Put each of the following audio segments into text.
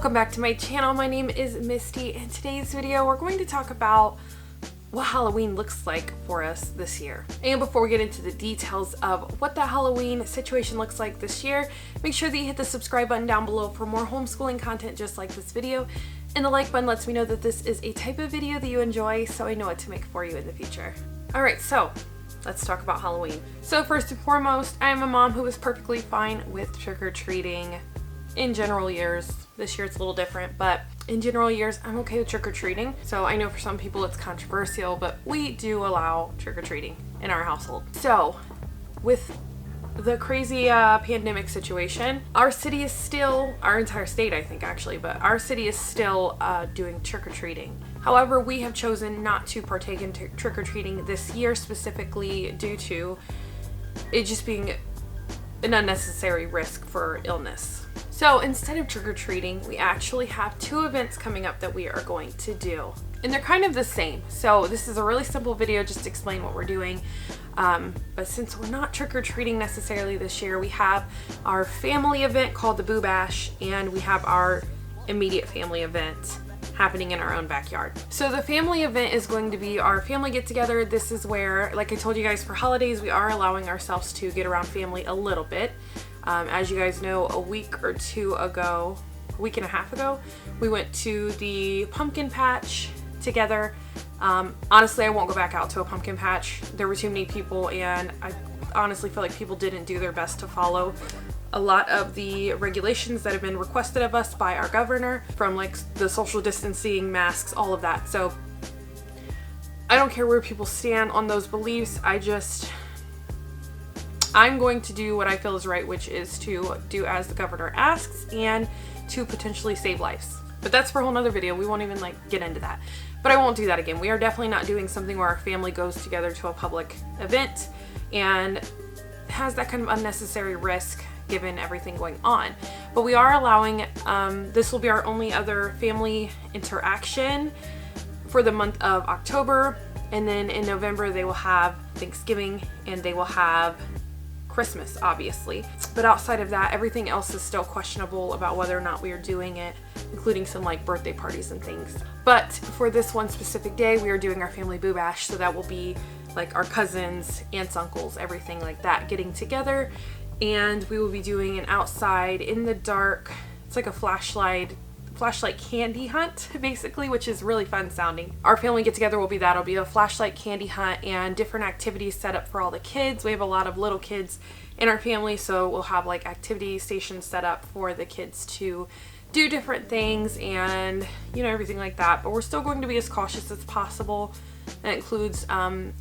Welcome back to my channel. My name is Misty. In today's video, we're going to talk about what Halloween looks like for us this year. And before we get into the details of what the Halloween situation looks like this year, make sure that you hit the subscribe button down below for more homeschooling content just like this video. And the like button lets me know that this is a type of video that you enjoy, so I know what to make for you in the future. Alright, so let's talk about Halloween. So first and foremost, I am a mom who is perfectly fine with trick-or-treating in general years. This year it's a little different, but in general years I'm okay with trick-or-treating. So I know for some people it's controversial, but we do allow trick-or-treating in our household. So with the crazy pandemic situation, our city is still, our entire state I think actually, but our city is still doing trick-or-treating. However, we have chosen not to partake in trick-or-treating this year, specifically due to it just being an unnecessary risk for illness. So instead of trick-or-treating, we actually have two events coming up that we are going to do. And they're kind of the same. So this is a really simple video just to explain what we're doing. But since we're not trick-or-treating necessarily this year, we have our family event called the Boo Bash, and we have our immediate family event happening in our own backyard. So the family event is going to be our family get together. This is where, like I told you guys, for holidays, we are allowing ourselves to get around family a little bit. As you guys know, a week and a half ago, we went to the pumpkin patch together. Honestly, I won't go back out to a pumpkin patch. There were too many people, and I honestly feel like people didn't do their best to follow a lot of the regulations that have been requested of us by our governor, from like the social distancing, masks, all of that. So I don't care where people stand on those beliefs. I'm going to do what I feel is right, which is to do as the governor asks and to potentially save lives. But that's for a whole nother video. We won't even get into that. But I won't do that again. We are definitely not doing something where our family goes together to a public event and has that kind of unnecessary risk given everything going on. But we are allowing, this will be our only other family interaction for the month of October. And then in November, they will have Thanksgiving and they will have Christmas, obviously. But outside of that, everything else is still questionable about whether or not we are doing it, including some birthday parties and things. But for this one specific day, we are doing our family Boo Bash, so that will be our cousins, aunts, uncles, everything like that getting together, and we will be doing an outside in the dark, it's like a flashlight candy hunt basically, which is really fun sounding. Our family get together will be that. It'll be a flashlight candy hunt and different activities set up for all the kids. We have a lot of little kids in our family, so we'll have activity stations set up for the kids to do different things and everything like that. But we're still going to be as cautious as possible. That includes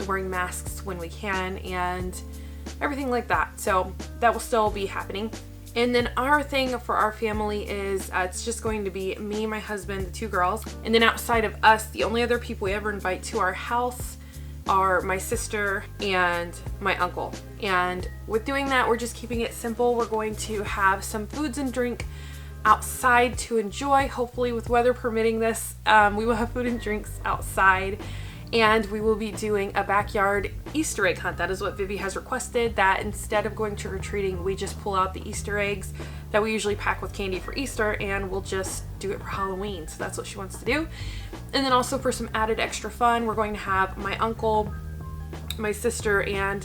wearing masks when we can and everything like that. So that will still be happening. And then our thing for our family is it's just going to be me, my husband, the two girls. And then outside of us, the only other people we ever invite to our house are my sister and my uncle. And with doing that, we're just keeping it simple. We're going to have some foods and drink outside to enjoy. Hopefully, with weather permitting this, we will have food and drinks outside. And we will be doing a backyard Easter egg hunt. That is what Vivi has requested, that instead of going trick-or-treating, we just pull out the Easter eggs that we usually pack with candy for Easter, and we'll just do it for Halloween. So that's what she wants to do. And then also for some added extra fun, we're going to have my uncle, my sister, and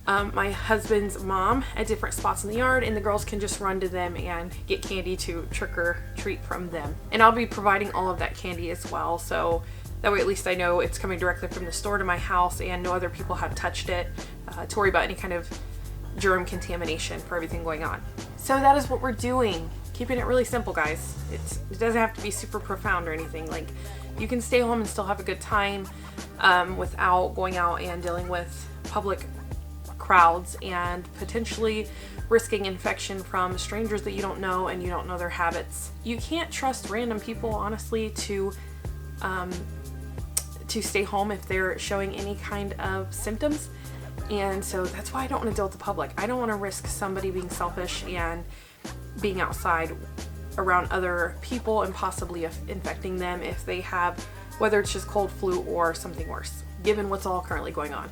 my husband's mom at different spots in the yard, and the girls can just run to them and get candy to trick-or-treat from them. And I'll be providing all of that candy as well, so that way at least I know it's coming directly from the store to my house and no other people have touched it to worry about any kind of germ contamination for everything going on. So that is what we're doing. Keeping it really simple, guys. It doesn't have to be super profound or anything. You can stay home and still have a good time without going out and dealing with public crowds and potentially risking infection from strangers that you don't know and you don't know their habits. You can't trust random people, honestly, to stay home if they're showing any kind of symptoms. And so that's why I don't want to deal with the public. I don't want to risk somebody being selfish and being outside around other people and possibly infecting them if they have, whether it's just cold, flu, or something worse, given what's all currently going on.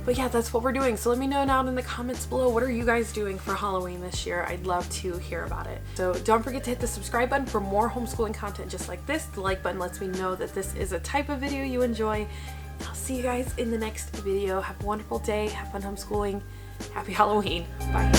But yeah, that's what we're doing. So let me know down in the comments below, what are you guys doing for Halloween this year? I'd love to hear about it. So don't forget to hit the subscribe button for more homeschooling content just like this. The like button lets me know that this is a type of video you enjoy. And I'll see you guys in the next video. Have a wonderful day. Have fun homeschooling. Happy Halloween. Bye.